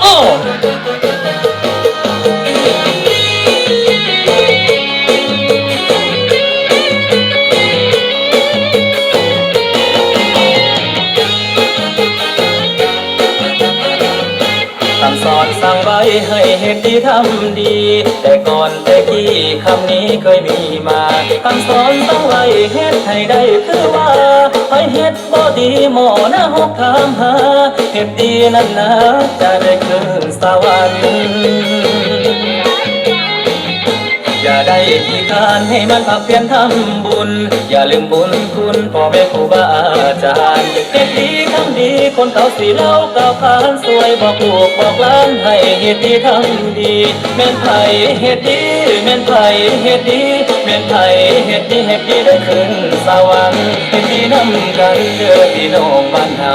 โอ้คำสอนสั่งไว้ให้เหตุดีทำดี แต่ก่อนแต่กี้คำนี้เคยมีมาคำสอนสั่งไว้เหตุให้ได้คือว่าให้เหตุบ่ดีหมอนะหกถามหาเหตุดีนั้นนะจะได้คืนสวรรค์อย่าได้ขี้คานให้มันพักเพียรทำบุญอย่าลืมบุญคุณพ่อแม่ครูบาอาจารย์เหตุดีทำดีคนเก่าสีเล่าก้าวขานสวยบอกลูกบอกหลานให้เหตุดีทำดีแม่นไผ่เหตุดีแม่นไผ่เหตุดีแม่นไผ่เหตุดีเหตุดีได้ขึ้นสวรรค์เหตุดีนำกันเด้อพี่น้องบ้านเฮา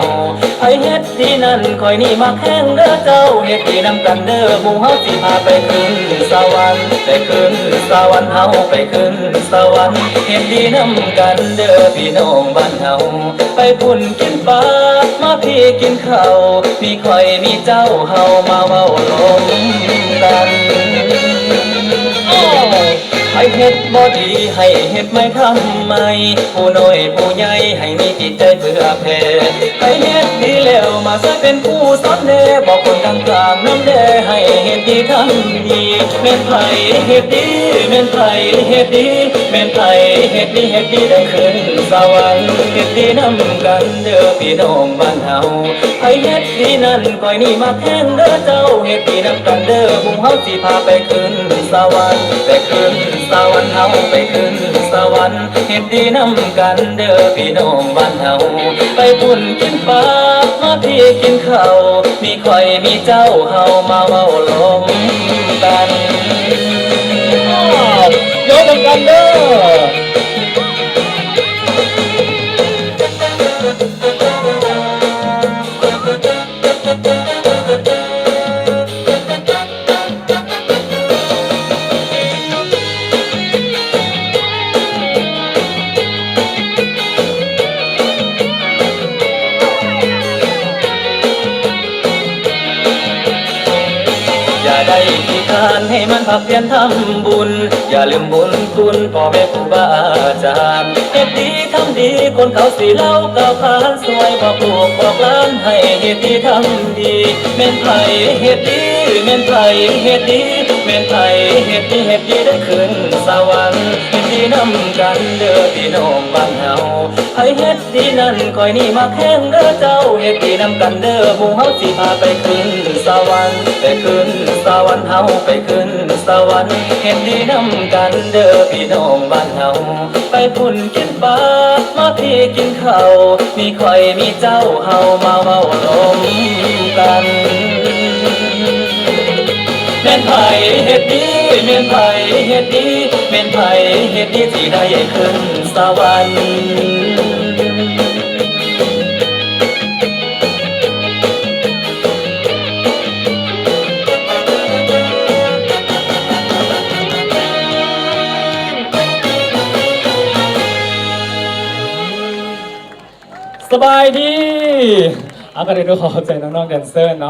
ไผ่เหตุดีนั้นคอยนี่มาแข่งเด้อเจ้าเหตุดีนำกันเด้อหมู่เฮาสิพาไปขึ้นสวรรค์ไปขึ้นสวรรค์เฮาไปขึ้นสวรรค์เหตุดีนำกันเด้อพี่น้องบ้านเฮาไปพุ่นกินปลามาพี่กินข้าวมีข่อยมีเจ้าเฮามาเว้าลมกันให้เฮ็ดบ่ดีให้เฮ็ดไม่ทำไมผู้น้อยผู้ใหญ่ให้มีจิตใจเพื่อแผ่ให้เฮ็ดดีแล้วมาช่วยเป็นผู้สอนแน่บอกคนต่างๆน้ำแด่ให้เฮ็ดดีทำดีแม่นไผเฮ็ดดีแม่นไผเฮ็ดดีแม่นไผเฮ็ดดีเฮ็ดดีได้ขึ้นสวรรค์เฮ็ดดีนำกันเด้อพี่น้องบ้านเฮาให้เฮ็ดดีนั้นคอยนี่มาแข่งเด้อเจ้าเฮ็ดดีนำกันเด้อหมู่เฮาสิพาไปขึ้นสวรรค์ไปขึ้นสวรรค์เฮาไปขึ้นสวรรค์เฮ็ดดีนำกันเด้อพี่น้องบ้านเฮาไปบุญกินปลามาพี่กินข้าวมีข่อยมีเจ้าเฮามาเว้าลมกันยกกันเด้ออย่าได้ขี้คานให้มันพักเพียรทำบุญอย่าลืมบุญคุณพ่อแม่ครูบาอาจารย์เหตุดีทำดีคนเขาสีเล่าก้าวขานสวยบอกลูกบอกหลานให้เหตุดีทำดีแม่นไผ่เหตุดีแม่นไผ่เหตุดีแม่นไผ่เหตุดีเหตุดีได้ขึ้นสวรรค์เหตุดีนำกันเด้อพี่น้องบ้านเฮาให้เหตุดีนั้นคอยนี่มาแข่งเด้อเจ้าเหตุดีนำกันเด้อหมู่เฮาสิพาไปขึ้นสวรรค์ไปขึ้นสวรรค์เฮาไปขึ้นสวรรค์เห็นดีนำกันเด้อพี่น้องบ้านเฮาไปพุ่นกินปลามาพี่กินข้าวมีข่อยมีเจ้าเฮามาเว้าลมกันแม่นไผเฮ็ดดีแม่นไผเฮ็ดดีแม่นไผเฮ็ดดีสิได้ขึ้นสวรรค์สบายดีเอาก็เดี๋ยวขอใจน้องๆแดนเซอร์เนาะ